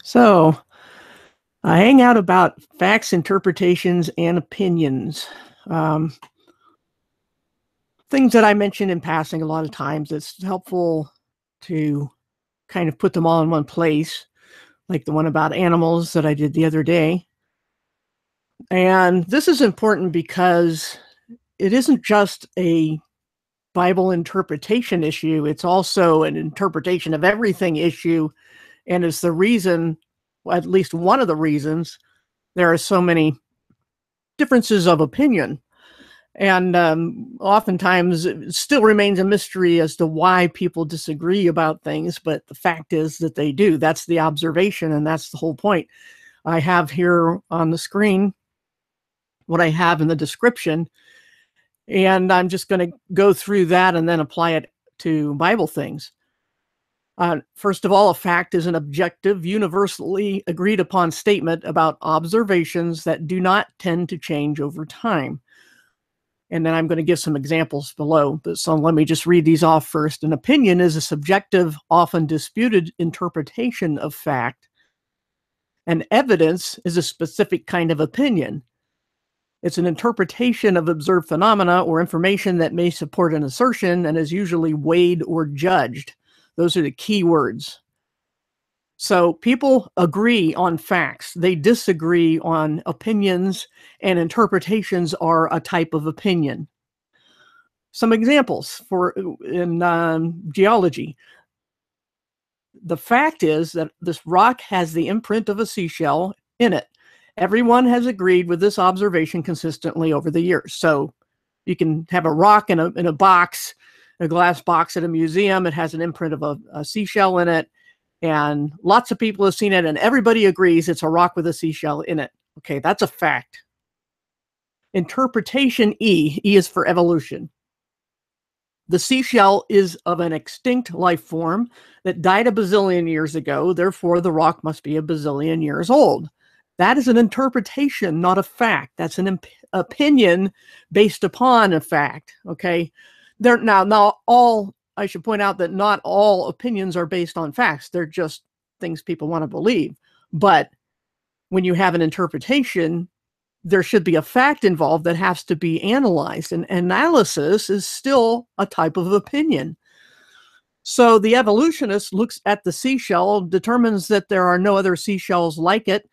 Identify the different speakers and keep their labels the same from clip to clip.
Speaker 1: So I hang out about facts, interpretations, and opinions. Um, Things that I mention in passing a lot of times. It's helpful to kind of put them all in one place, like the one about animals that I did the other day. And this is important because it isn't just a Bible interpretation issue, it's also an interpretation of everything issue. And it's the reason, well, at least one of the reasons, there are so many differences of opinion. And oftentimes it still remains a mystery as to why people disagree about things, but the fact is that they do. That's the observation, and that's the whole point. I have here on the screen what I have in the description, and I'm just going to go through that and then apply it to Bible things. First of all, a fact is an objective, universally agreed upon statement about observations that do not tend to change over time. And then I'm going to give some examples below. So let me just read these off first. An opinion is a subjective, often disputed interpretation of fact. And evidence is a specific kind of opinion. It's an interpretation of observed phenomena or information that may support an assertion and is usually weighed or judged. Those are the key words. So people agree on facts. They disagree on opinions, and interpretations are a type of opinion. Some examples in geology. The fact is that this rock has the imprint of a seashell in it. Everyone has agreed with this observation consistently over the years. So you can have a rock in a box, a glass box at a museum. It has an imprint of a seashell in it. And lots of people have seen it, and everybody agrees it's a rock with a seashell in it. Okay, that's a fact. Interpretation E. E is for evolution. The seashell is of an extinct life form that died a bazillion years ago. Therefore, the rock must be a bazillion years old. That is an interpretation, not a fact. That's an opinion based upon a fact. Okay. I should point out that not all opinions are based on facts. They're just things people want to believe. But when you have an interpretation, there should be a fact involved that has to be analyzed. And analysis is still a type of opinion. So the evolutionist looks at the seashell, determines that there are no other seashells like it,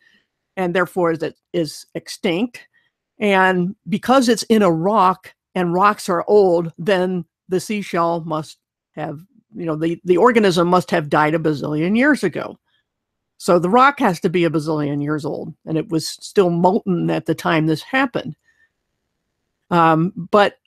Speaker 1: and therefore that is extinct. And because it's in a rock and rocks are old, then the seashell must have, the organism must have died a bazillion years ago. So the rock has to be a bazillion years old, and it was still molten at the time this happened. But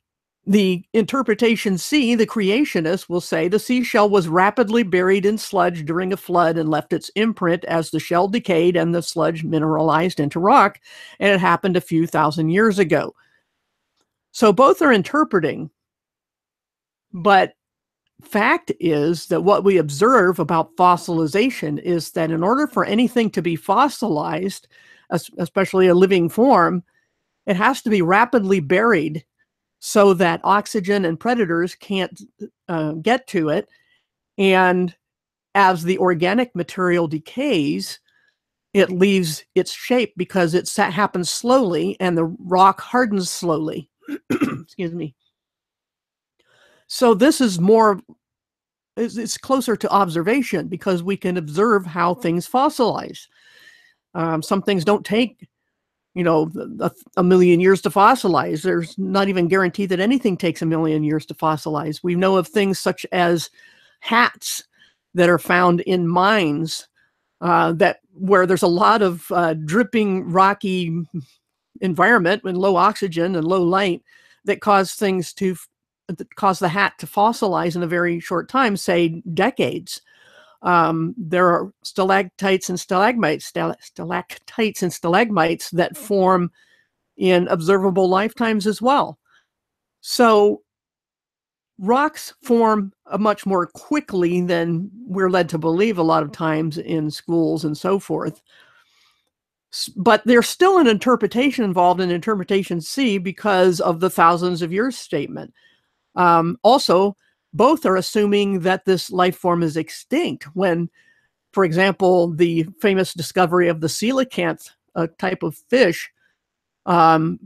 Speaker 1: the interpretation C, the creationist, will say the seashell was rapidly buried in sludge during a flood and left its imprint as the shell decayed and the sludge mineralized into rock, and it happened a few thousand years ago. So both are interpreting, but fact is that what we observe about fossilization is that in order for anything to be fossilized, especially a living form, it has to be rapidly buried so that oxygen and predators can't get to it. And as the organic material decays, it leaves its shape because it happens slowly and the rock hardens slowly. Excuse me. So this is it's closer to observation because we can observe how things fossilize. Some things don't take, a million years to fossilize. There's not even guaranteed that anything takes a million years to fossilize. We know of things such as hats that are found in mines where there's a lot of dripping, rocky environment and low oxygen and low light that cause the hat to fossilize in a very short time, say decades. There are stalactites and stalagmites that form in observable lifetimes as well. So rocks form much more quickly than we're led to believe a lot of times in schools and so forth. But there's still an interpretation involved in interpretation C because of the thousands of years statement. Also, both are assuming that this life form is extinct when for example, the famous discovery of the coelacanth, a type of fish, um,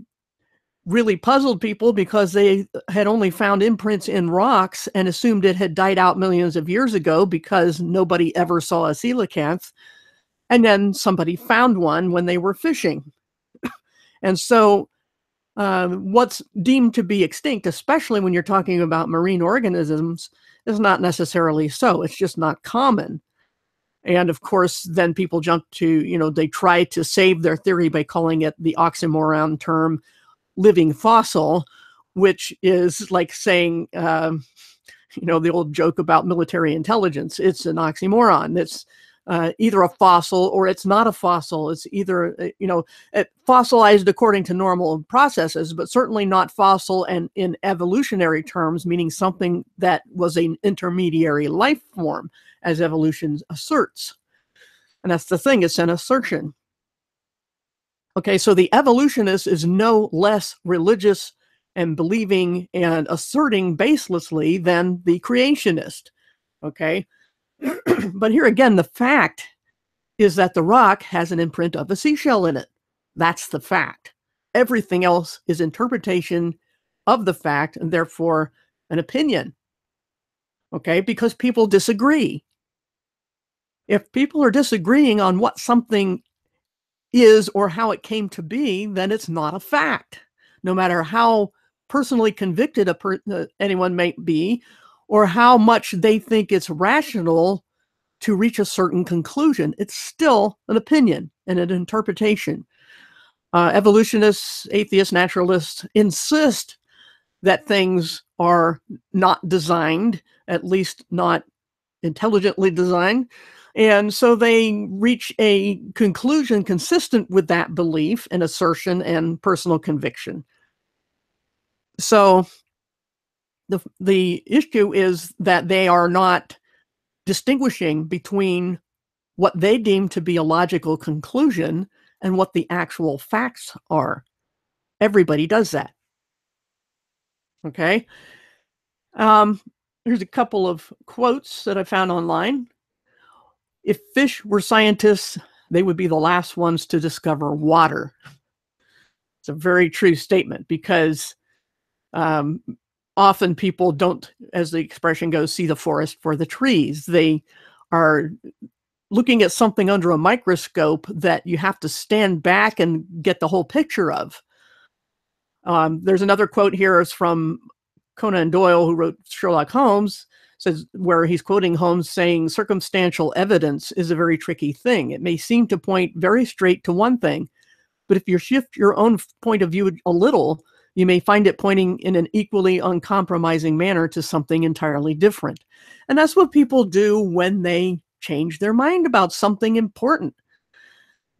Speaker 1: really puzzled people because they had only found imprints in rocks and assumed it had died out millions of years ago because nobody ever saw a coelacanth. And then somebody found one when they were fishing. And so what's deemed to be extinct, especially when you're talking about marine organisms, is not necessarily so. It's just not common. And of course, then people jump to, they try to save their theory by calling it the oxymoron term living fossil, which is like saying, the old joke about military intelligence. It's an oxymoron. It's either a fossil or it's not a fossil. It's either, fossilized according to normal processes, but certainly not fossil and in evolutionary terms, meaning something that was an intermediary life form, as evolution asserts. And that's the thing, it's an assertion. Okay, so the evolutionist is no less religious and believing and asserting baselessly than the creationist. Okay, but here again, the fact is that the rock has an imprint of a seashell in it. That's the fact. Everything else is interpretation of the fact and therefore an opinion. Okay, because people disagree. If people are disagreeing on what something is or how it came to be, then it's not a fact, no matter how personally convicted anyone may be or how much they think it's rational to reach a certain conclusion. It's still an opinion and an interpretation. Evolutionists, atheists, naturalists insist that things are not designed, at least not intelligently designed. And so they reach a conclusion consistent with that belief and assertion and personal conviction. So the issue is that they are not distinguishing between what they deem to be a logical conclusion and what the actual facts are. Everybody does that. Okay. Here's a couple of quotes that I found online. If fish were scientists, they would be the last ones to discover water. It's a very true statement because often people don't, as the expression goes, see the forest for the trees. They are looking at something under a microscope that you have to stand back and get the whole picture of. There's another quote here. It's from Conan Doyle, who wrote Sherlock Holmes, says, where he's quoting Holmes saying, circumstantial evidence is a very tricky thing. It may seem to point very straight to one thing, but if you shift your own point of view a little, you may find it pointing in an equally uncompromising manner to something entirely different. And that's what people do when they change their mind about something important.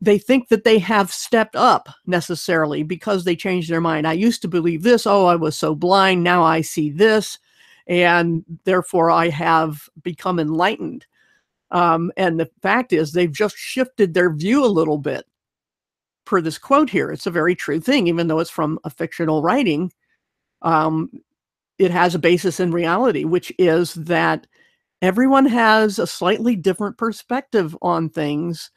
Speaker 1: They think that they have stepped up necessarily because they changed their mind. I used to believe this. Oh, I was so blind. Now I see this. And therefore I have become enlightened. And the fact is they've just shifted their view a little bit. Per this quote here, it's a very true thing, even though it's from a fictional writing. It has a basis in reality, which is that everyone has a slightly different perspective on things.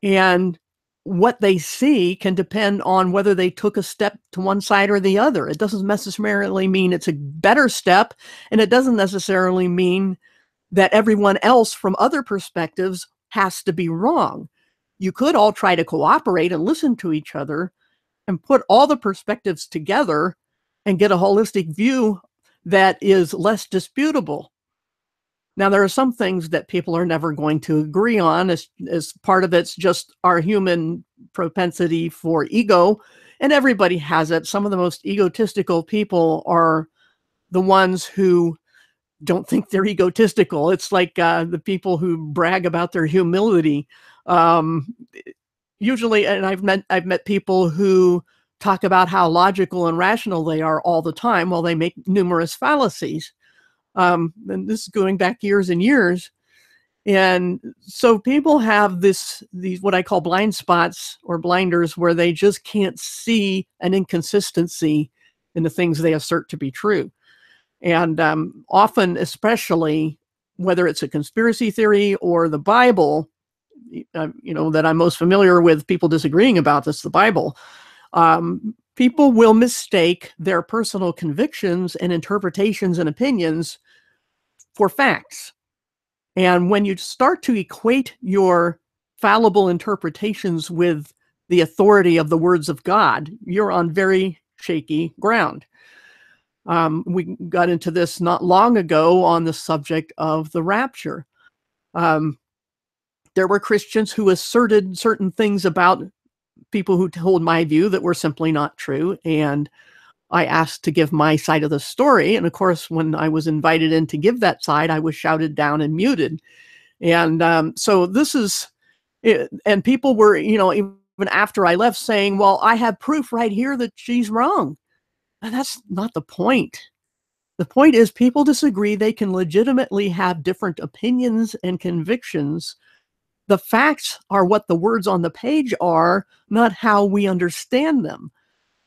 Speaker 1: And what they see can depend on whether they took a step to one side or the other. It doesn't necessarily mean it's a better step, and it doesn't necessarily mean that everyone else from other perspectives has to be wrong. You could all try to cooperate and listen to each other and put all the perspectives together and get a holistic view that is less disputable. Now, there are some things that people are never going to agree on, as part of it's just our human propensity for ego, and everybody has it. Some of the most egotistical people are the ones who don't think they're egotistical. It's like the people who brag about their humility. Usually, and I've met people who talk about how logical and rational they are all the time while they make numerous fallacies. And this is going back years and years. And so people have these what I call blind spots or blinders, where they just can't see an inconsistency in the things they assert to be true. And often, especially whether it's a conspiracy theory or the Bible, that I'm most familiar with people disagreeing about this, the Bible, people will mistake their personal convictions and interpretations and opinions for facts. And when you start to equate your fallible interpretations with the authority of the words of God, you're on very shaky ground. We got into this not long ago on the subject of the rapture. There were Christians who asserted certain things about people who told my view that were simply not true. And I asked to give my side of the story. And of course, when I was invited in to give that side, I was shouted down and muted. And so this is it. And people were, even after I left, saying, well, I have proof right here that she's wrong. And that's not the point. The point is people disagree. They can legitimately have different opinions and convictions. The facts are what the words on the page are, not how we understand them.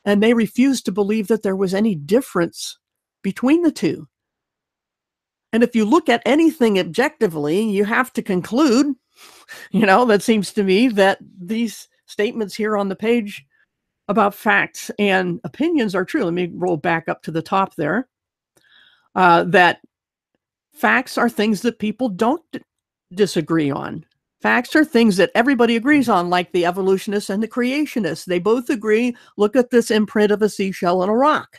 Speaker 1: And they refuse to believe that there was any difference between the two. And if you look at anything objectively, you have to conclude, that seems to me that these statements here on the page about facts and opinions are true. Let me roll back up to the top there. That facts are things that people don't disagree on. Facts are things that everybody agrees on, like the evolutionists and the creationists. They both agree, look at this imprint of a seashell on a rock.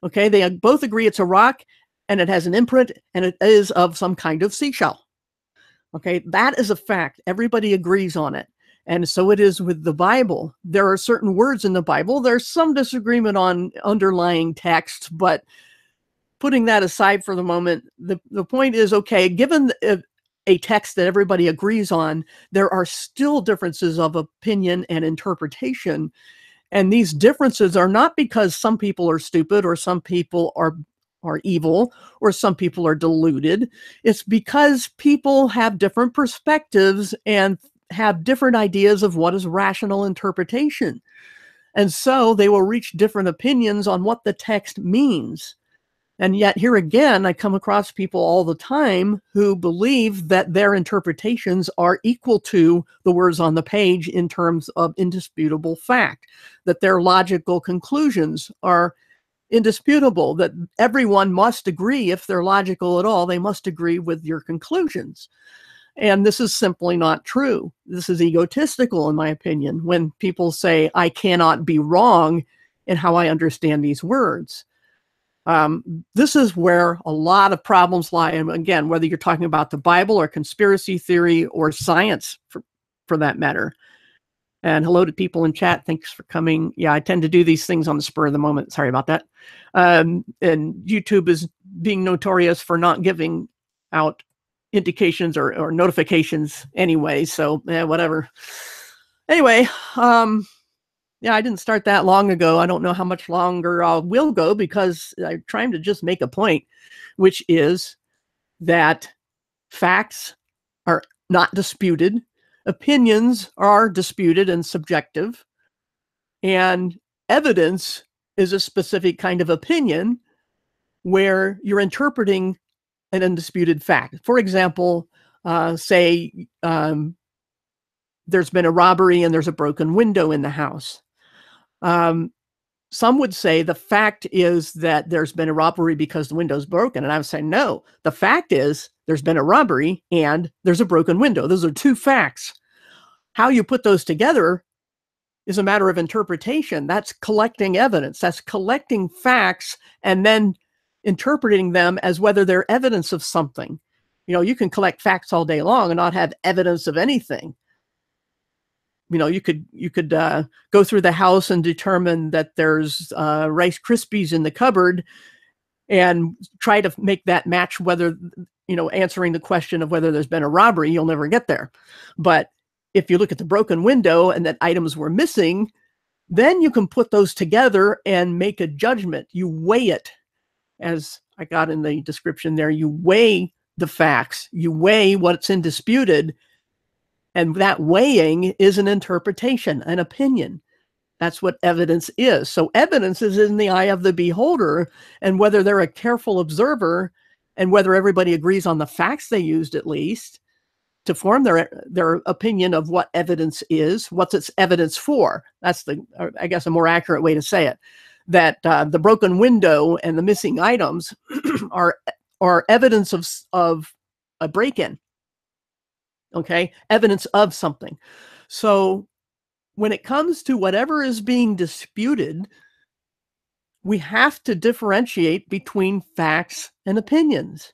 Speaker 1: Okay, they both agree it's a rock and it has an imprint and it is of some kind of seashell. Okay, that is a fact. Everybody agrees on it. And so it is with the Bible. There are certain words in the Bible. There's some disagreement on underlying text, but putting that aside for the moment, the point is, okay, given a text that everybody agrees on, there are still differences of opinion and interpretation. And these differences are not because some people are stupid or some people are evil or some people are deluded. It's because people have different perspectives and have different ideas of what is rational interpretation. And so they will reach different opinions on what the text means. And yet here again, I come across people all the time who believe that their interpretations are equal to the words on the page in terms of indisputable fact, that their logical conclusions are indisputable, that everyone must agree. If they're logical at all, they must agree with your conclusions. And this is simply not true. This is egotistical, in my opinion, when people say, I cannot be wrong in how I understand these words. This is where a lot of problems lie. And again, whether you're talking about the Bible or conspiracy theory or science for that matter. And hello to people in chat. Thanks for coming. Yeah, I tend to do these things on the spur of the moment. Sorry about that. And YouTube is being notorious for not giving out indications or notifications anyway. So whatever. Anyway, yeah, I didn't start that long ago. I don't know how much longer I will go because I'm trying to just make a point, which is that facts are not disputed. Opinions are disputed and subjective. And evidence is a specific kind of opinion where you're interpreting an undisputed fact. For example, say there's been a robbery and there's a broken window in the house. Some would say the fact is that there's been a robbery because the window's broken. And I would say, no, the fact is there's been a robbery and there's a broken window. Those are two facts. How you put those together is a matter of interpretation. That's collecting evidence. That's collecting facts and then interpreting them as whether they're evidence of something. You can collect facts all day long and not have evidence of anything. You could go through the house and determine that there's Rice Krispies in the cupboard and try to make that match whether, answering the question of whether there's been a robbery. You'll never get there. But if you look at the broken window and that items were missing, then you can put those together and make a judgment. You weigh it, as I got in the description there. You weigh the facts. You weigh what's indisputed. And that weighing is an interpretation, an opinion. That's what evidence is. So evidence is in the eye of the beholder, and whether they're a careful observer and whether everybody agrees on the facts they used, at least, to form their opinion of what evidence is, what's its evidence for. That's I guess, a more accurate way to say it. That the broken window and the missing items are evidence of a break-in. Okay, evidence of something. So when it comes to whatever is being disputed, we have to differentiate between facts and opinions.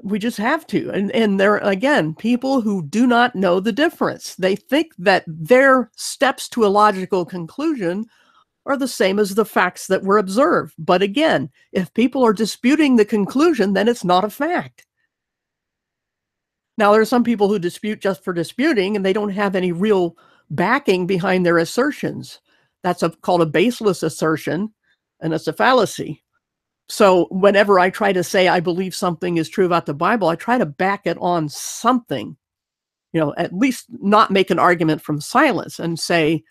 Speaker 1: We just have to. And there are, again, people who do not know the difference. They think that their steps to a logical conclusion are the same as the facts that were observed. But again, if people are disputing the conclusion, then it's not a fact. Now, there are some people who dispute just for disputing, and they don't have any real backing behind their assertions. That's called a baseless assertion, and it's a fallacy. So whenever I try to say I believe something is true about the Bible, I try to back it on something, at least not make an argument from silence and say,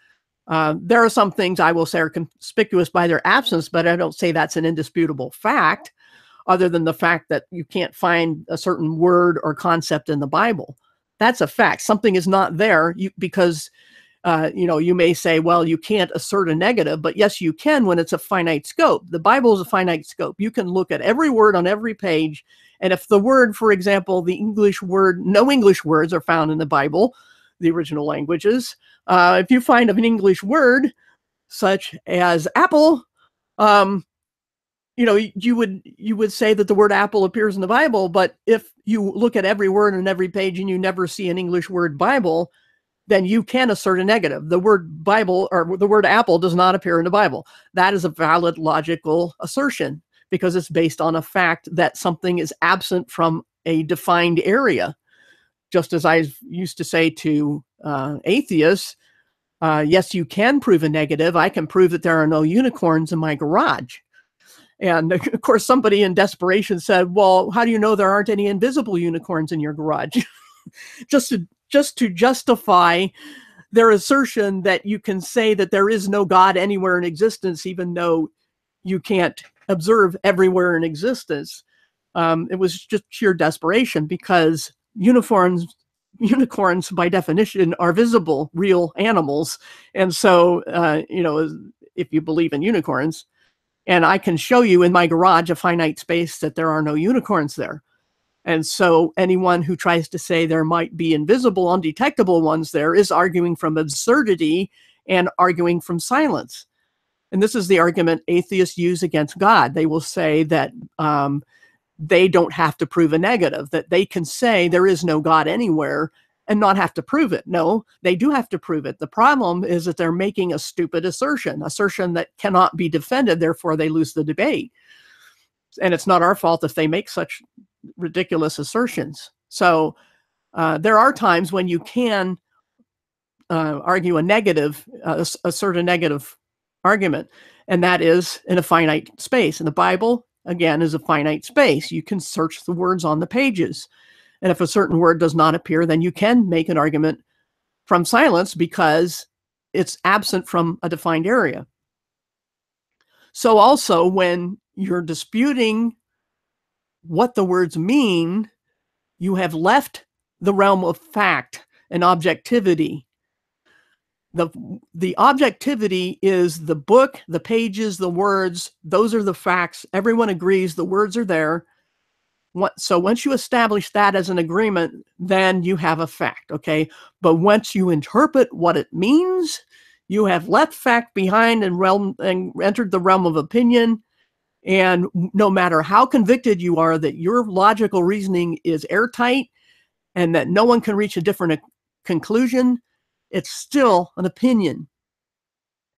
Speaker 1: there are some things I will say are conspicuous by their absence, but I don't say that's an indisputable fact, other than the fact that you can't find a certain word or concept in the Bible. That's a fact. Something is not there because, you may say, well, you can't assert a negative, but yes, you can when it's a finite scope. The Bible is a finite scope. You can look at every word on every page. And if the word, for example, the English word, no English words are found in the Bible, the original languages. If you find an English word such as apple, you would say that the word apple appears in the Bible, but if you look at every word on every page and you never see an English word Bible, then you can assert a negative. The word Bible or the word apple does not appear in the Bible. That is a valid logical assertion because it's based on a fact that something is absent from a defined area. Just as I used to say to atheists, yes, you can prove a negative. I can prove that there are no unicorns in my garage. And of course, somebody in desperation said, well, how do you know there aren't any invisible unicorns in your garage? just to justify their assertion that you can say that there is no God anywhere in existence, even though you can't observe everywhere in existence. It was just sheer desperation because unicorns by definition are visible, real animals. And so, if you believe in unicorns, and I can show you in my garage a finite space that there are no unicorns there. And so anyone who tries to say there might be invisible, undetectable ones there is arguing from absurdity and arguing from silence. And this is the argument atheists use against God. They will say that they don't have to prove a negative, that they can say there is no God anywhere and not have to prove it. No, they do have to prove it. The problem is that they're making a stupid assertion that cannot be defended, therefore they lose the debate. And it's not our fault if they make such ridiculous assertions. So there are times when you can argue a negative, assert a negative argument, and that is in a finite space. And the Bible, again, is a finite space. You can search the words on the pages. And if a certain word does not appear, then you can make an argument from silence because it's absent from a defined area. So also when you're disputing what the words mean, you have left the realm of fact and objectivity. The objectivity is the book, the pages, the words. Those are the facts. Everyone agrees the words are there. So once you establish that as an agreement, then you have a fact, okay? But once you interpret what it means, you have left fact behind and entered the realm of opinion. And no matter how convicted you are that your logical reasoning is airtight and that no one can reach a different conclusion, it's still an opinion.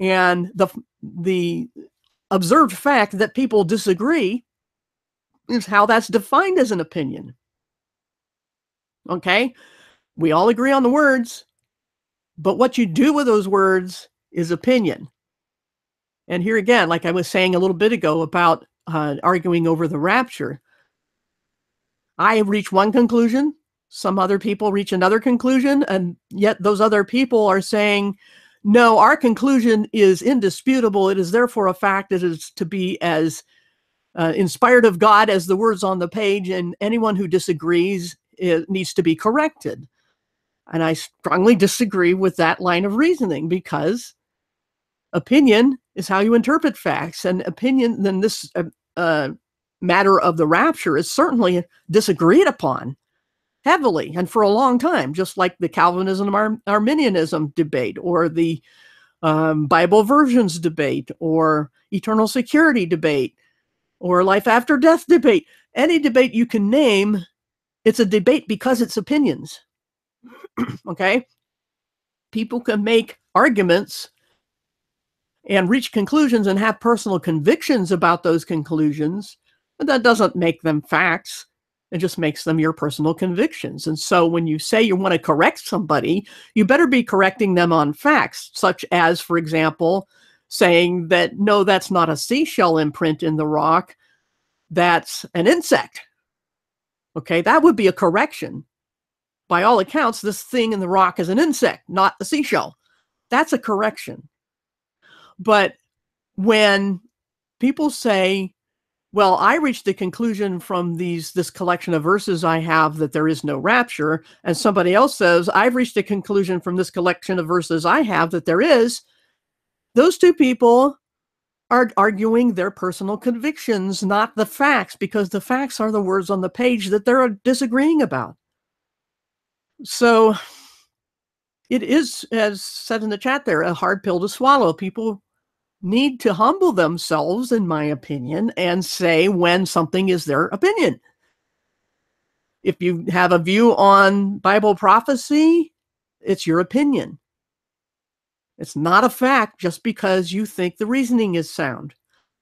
Speaker 1: And the observed fact that people disagree is how that's defined as an opinion. Okay? We all agree on the words, but what you do with those words is opinion. And here again, like I was saying a little bit ago about arguing over the rapture, I reach one conclusion, some other people reach another conclusion, and yet those other people are saying, no, our conclusion is indisputable. It is therefore a fact. It is to be as inspired of God as the words on the page, and anyone who disagrees needs to be corrected. And I strongly disagree with that line of reasoning, because opinion is how you interpret facts, and opinion, then this matter of the rapture is certainly disagreed upon heavily and for a long time, just like the Calvinism Arminianism debate, or the Bible versions debate, or eternal security debate, or life after death debate. Any debate you can name, it's a debate because it's opinions. Okay? People can make arguments and reach conclusions and have personal convictions about those conclusions, but that doesn't make them facts. It just makes them your personal convictions. And so when you say you want to correct somebody, you better be correcting them on facts, such as, for example, saying that, no, that's not a seashell imprint in the rock, that's an insect. Okay, that would be a correction. By all accounts, this thing in the rock is an insect, not a seashell. That's a correction. But when people say, well, I reached the conclusion from this collection of verses I have that there is no rapture, and somebody else says, I've reached a conclusion from this collection of verses I have that there is, those two people are arguing their personal convictions, not the facts, because the facts are the words on the page that they're disagreeing about. So it is, as said in the chat there, a hard pill to swallow. People need to humble themselves, in my opinion, and say when something is their opinion. If you have a view on Bible prophecy, it's your opinion. It's not a fact just because you think the reasoning is sound.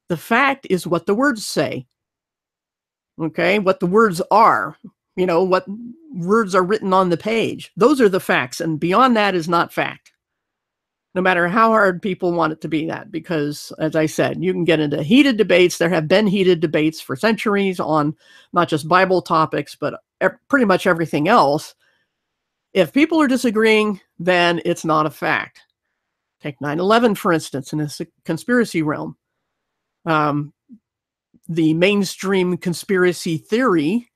Speaker 1: The fact is what the words say. Okay, what the words are, what words are written on the page. Those are the facts, and beyond that is not fact. No matter how hard people want it to be that, because, as I said, you can get into heated debates. There have been heated debates for centuries on not just Bible topics, but pretty much everything else. If people are disagreeing, then it's not a fact. Take 9/11, for instance, in this conspiracy realm. The mainstream conspiracy theory,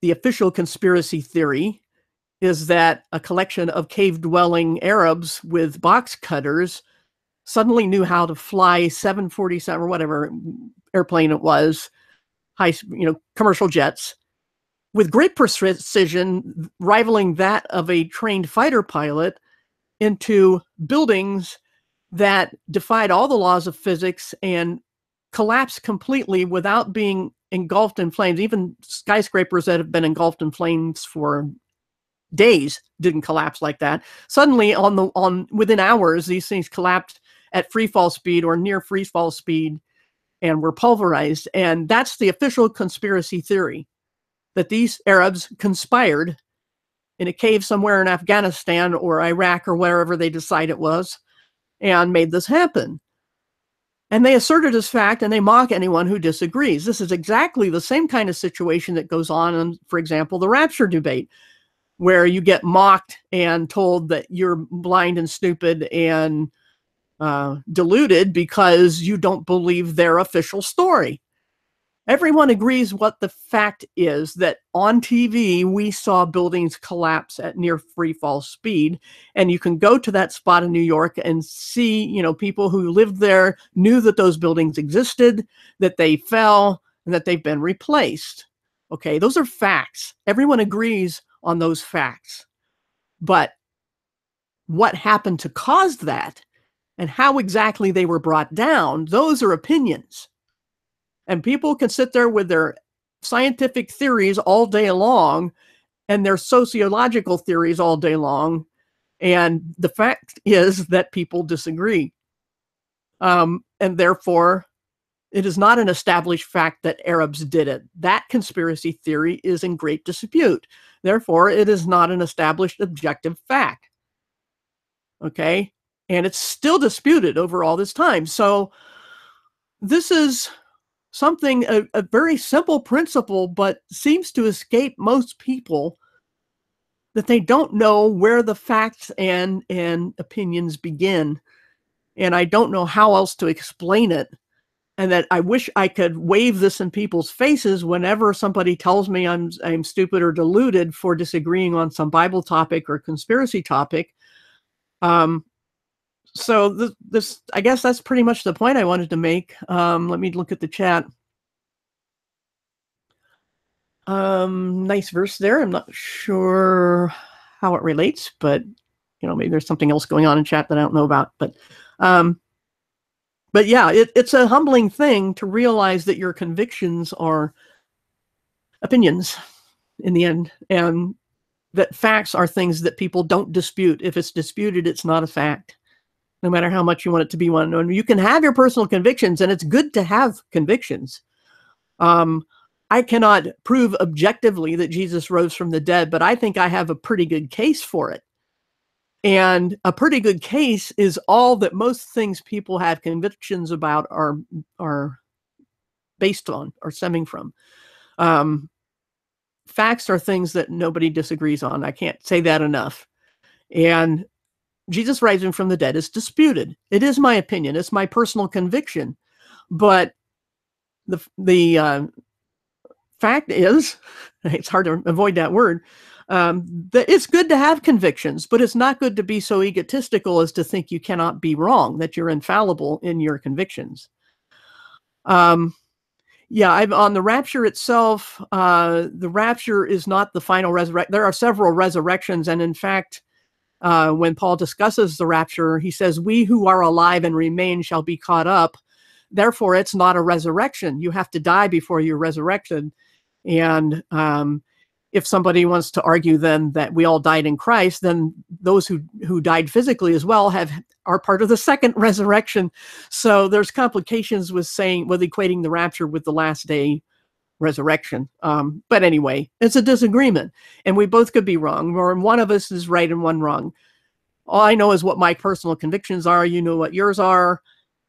Speaker 1: the official conspiracy theory, is that a collection of cave-dwelling Arabs with box cutters suddenly knew how to fly 747 or whatever airplane it was, commercial jets, with great precision, rivaling that of a trained fighter pilot, into buildings that defied all the laws of physics and collapsed completely without being engulfed in flames. Even skyscrapers that have been engulfed in flames for days didn't collapse like that. Suddenly, within hours, these things collapsed at free fall speed or near free fall speed and were pulverized. And that's the official conspiracy theory, that these Arabs conspired in a cave somewhere in Afghanistan or Iraq or wherever they decide it was, and made this happen. And they assert it as fact, and they mock anyone who disagrees. This is exactly the same kind of situation that goes on in, for example, the rapture debate, where you get mocked and told that you're blind and stupid and deluded because you don't believe their official story. Everyone agrees what the fact is, that on TV, we saw buildings collapse at near free fall speed. And you can go to that spot in New York and see, people who lived there knew that those buildings existed, that they fell, and that they've been replaced. Okay, those are facts. Everyone agrees on those facts. But what happened to cause that and how exactly they were brought down, those are opinions. And people can sit there with their scientific theories all day long and their sociological theories all day long. And the fact is that people disagree. And therefore, it is not an established fact that Arabs did it. That conspiracy theory is in great dispute. Therefore, it is not an established objective fact. Okay? And it's still disputed over all this time. So this is something, a very simple principle, but seems to escape most people, that they don't know where the facts and opinions begin. And I don't know how else to explain it. and that I wish I could wave this in people's faces whenever somebody tells me I'm stupid or deluded for disagreeing on some Bible topic or conspiracy topic. So this, I guess that's pretty much the point I wanted to make. Let me look at the chat. Nice verse there. I'm not sure how it relates, but maybe there's something else going on in chat that I don't know about. But yeah, it's a humbling thing to realize that your convictions are opinions in the end, and that facts are things that people don't dispute. If it's disputed, it's not a fact, no matter how much you want it to be one. And you can have your personal convictions, and it's good to have convictions. I cannot prove objectively that Jesus rose from the dead, but I think I have a pretty good case for it. And a pretty good case is all that most things people have convictions about are based on or stemming from. Facts are things that nobody disagrees on. I can't say that enough. And Jesus rising from the dead is disputed. It is my opinion. It's my personal conviction. But the fact is, it's hard to avoid that word, that it's good to have convictions, but it's not good to be so egotistical as to think you cannot be wrong, that you're infallible in your convictions. Yeah, on the rapture itself, the rapture is not the final resurrection. There are several resurrections, and in fact, when Paul discusses the rapture, he says, "We who are alive and remain shall be caught up." Therefore, it's not a resurrection. You have to die before you're resurrected. And if somebody wants to argue then that we all died in Christ, then those who died physically as well are part of the second resurrection. So there's complications with equating the rapture with the last day resurrection. But anyway, it's a disagreement, and we both could be wrong, or one of us is right and one wrong. All I know is what my personal convictions are. You know what yours are.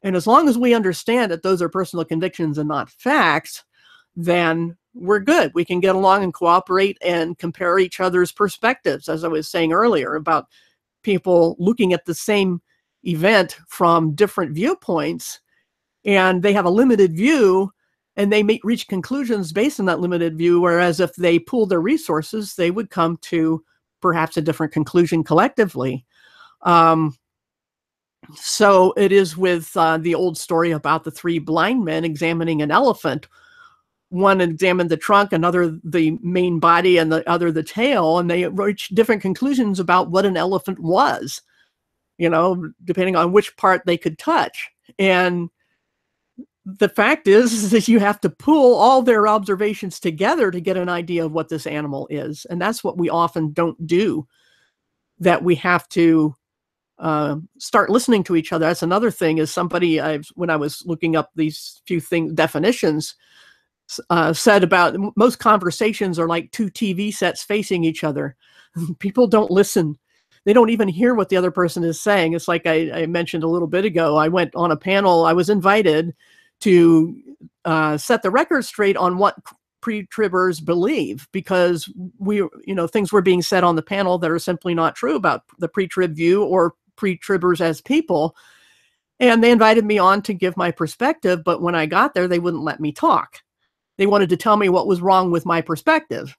Speaker 1: And as long as we understand that those are personal convictions and not facts, then we're good. We can get along and cooperate and compare each other's perspectives, as I was saying earlier, about people looking at the same event from different viewpoints, and they have a limited view, and they may reach conclusions based on that limited view, whereas if they pool their resources, they would come to perhaps a different conclusion collectively. So it is with the old story about the three blind men examining an elephant. One examined the trunk, another the main body, and the other the tail, and they reached different conclusions about what an elephant was, depending on which part they could touch. And the fact is that you have to pool all their observations together to get an idea of what this animal is. And that's what we often don't do, that we have to start listening to each other. That's another thing, is when I was looking up these few definitions, said about most conversations are like two TV sets facing each other. People don't listen. They don't even hear what the other person is saying. It's like I mentioned a little bit ago. I went on a panel. I was invited to set the record straight on what pre-tribbers believe, because things were being said on the panel that are simply not true about the pre-trib view or pre-tribbers as people. And they invited me on to give my perspective, but when I got there, they wouldn't let me talk. They wanted to tell me what was wrong with my perspective.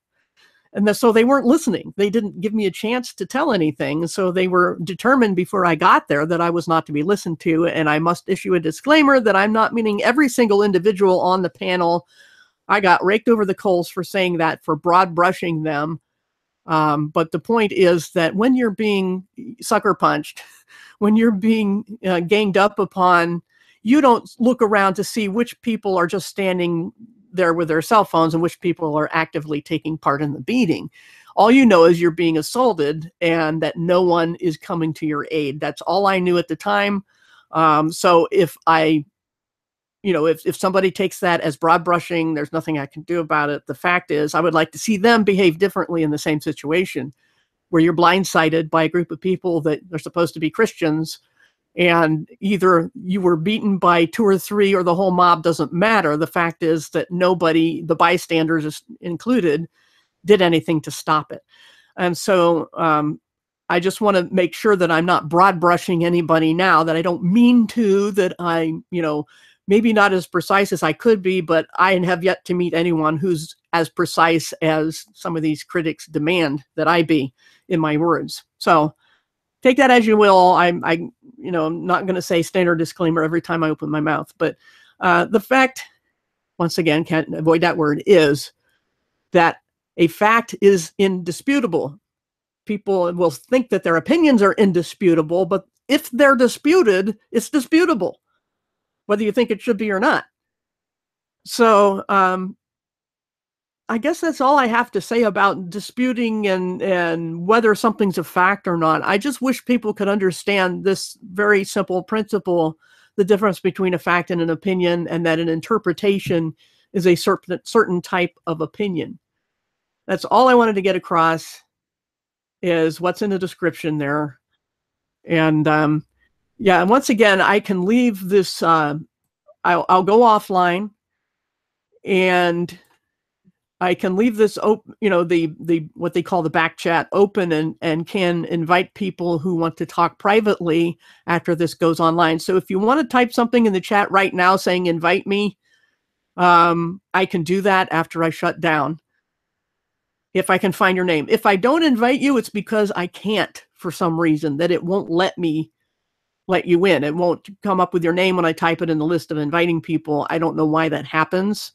Speaker 1: And so they weren't listening. They didn't give me a chance to tell anything. So they were determined before I got there that I was not to be listened to. And I must issue a disclaimer that I'm not meaning every single individual on the panel. I got raked over the coals for saying that, for broad brushing them. But the point is that when you're being sucker punched, when you're being ganged up upon, you don't look around to see which people are just standing there with their cell phones and which people are actively taking part in the beating. All you know is you're being assaulted and that no one is coming to your aid. That's all I knew at the time. So if somebody takes that as broad brushing, there's nothing I can do about it. The fact is, I would like to see them behave differently in the same situation, where you're blindsided by a group of people that are supposed to be Christians, and either you were beaten by 2 or 3 or the whole mob, doesn't matter. The fact is that nobody, the bystanders included, did anything to stop it. And so I just want to make sure that I'm not broad brushing anybody now, that I don't mean to, that I, maybe not as precise as I could be, but I have yet to meet anyone who's as precise as some of these critics demand that I be in my words. So take that as you will. I'm not going to say standard disclaimer every time I open my mouth, but the fact, once again, can't avoid that word, is that a fact is indisputable. People will think that their opinions are indisputable, but if they're disputed, it's disputable, whether you think it should be or not. So I guess that's all I have to say about disputing and whether something's a fact or not. I just wish people could understand this very simple principle, the difference between a fact and an opinion, and that an interpretation is a certain type of opinion. That's all I wanted to get across, is what's in the description there. And yeah, and once again, I can leave this, I'll go offline, and I can leave this open, the what they call the back chat open, and can invite people who want to talk privately after this goes online. So if you want to type something in the chat right now saying invite me, I can do that after I shut down, if I can find your name. If I don't invite you, it's because I can't, for some reason, that it won't let you in. It won't come up with your name when I type it in the list of inviting people. I don't know why that happens.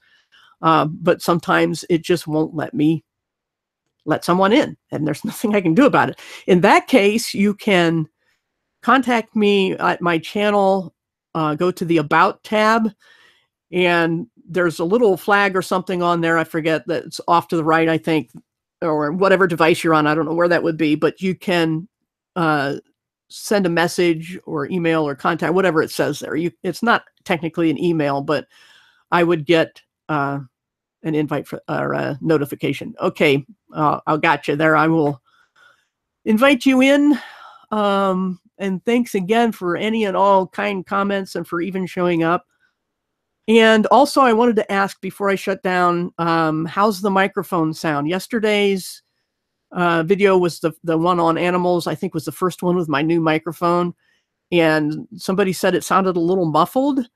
Speaker 1: But sometimes it just won't let me let someone in, and there's nothing I can do about it. In that case, you can contact me at my channel, go to the About tab, and there's a little flag or something on there. I forget, that's off to the right, I think, or whatever device you're on. I don't know where that would be, but you can send a message or email or contact, whatever it says there. It's not technically an email, but I would get an invite for, or a notification. Okay, I'll got you there. I will invite you in. And thanks again for any and all kind comments and for even showing up. And also, I wanted to ask before I shut down, how's the microphone sound? Yesterday's video was the one on animals, I think was the first one with my new microphone. And somebody said it sounded a little muffled.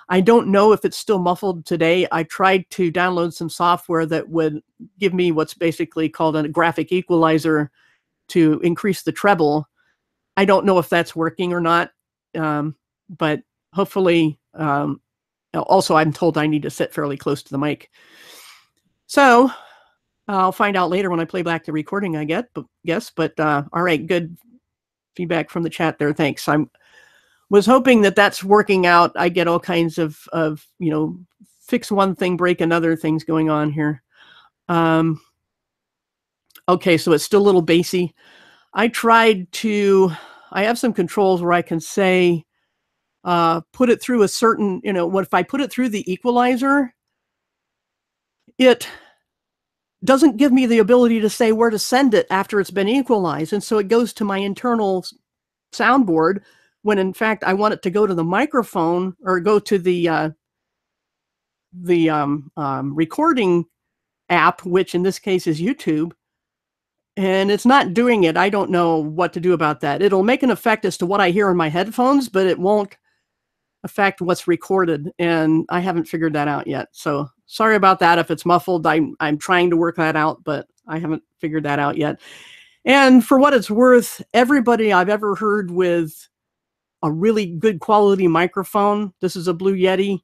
Speaker 1: I don't know if it's still muffled today. I tried to download some software that would give me what's basically called a graphic equalizer to increase the treble. I don't know if that's working or not, but hopefully, also I'm told I need to sit fairly close to the mic. So I'll find out later when I play back the recording, I guess. But all right, good feedback from the chat there. Thanks. Was hoping that that's working out. I get all kinds of fix one thing, break another things going on here. Okay, so it's still a little bassy. I have some controls where I can say, put it through a certain, what if I put it through the equalizer, it doesn't give me the ability to say where to send it after it's been equalized. And so it goes to my internal soundboard, when in fact I want it to go to the microphone or go to the recording app, which in this case is YouTube, and it's not doing it. I don't know what to do about that. It'll make an effect as to what I hear in my headphones, but it won't affect what's recorded, and I haven't figured that out yet. So sorry about that if it's muffled. I'm trying to work that out, but I haven't figured that out yet. And for what it's worth, everybody I've ever heard with a really good quality microphone, this is a Blue Yeti,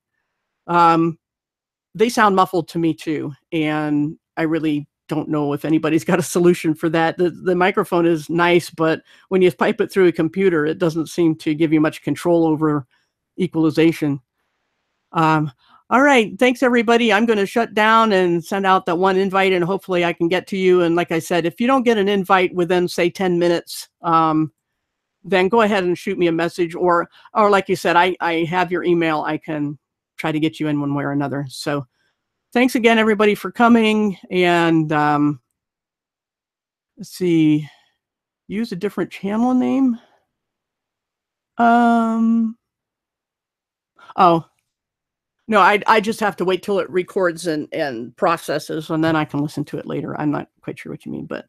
Speaker 1: they sound muffled to me too. And I really don't know if anybody's got a solution for that. The microphone is nice, but when you pipe it through a computer, it doesn't seem to give you much control over equalization. All right, thanks everybody. I'm going to shut down and send out that one invite, and hopefully I can get to you. And like I said, if you don't get an invite within, say, 10 minutes, then go ahead and shoot me a message, or like you said, I have your email. I can try to get you in one way or another. So thanks again, everybody, for coming. And let's see, use a different channel name. Oh, no, I just have to wait till it records and processes, and then I can listen to it later. I'm not quite sure what you mean, but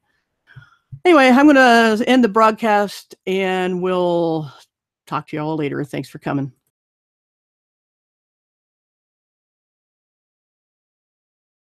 Speaker 1: anyway, I'm going to end the broadcast, and we'll talk to you all later. Thanks for coming.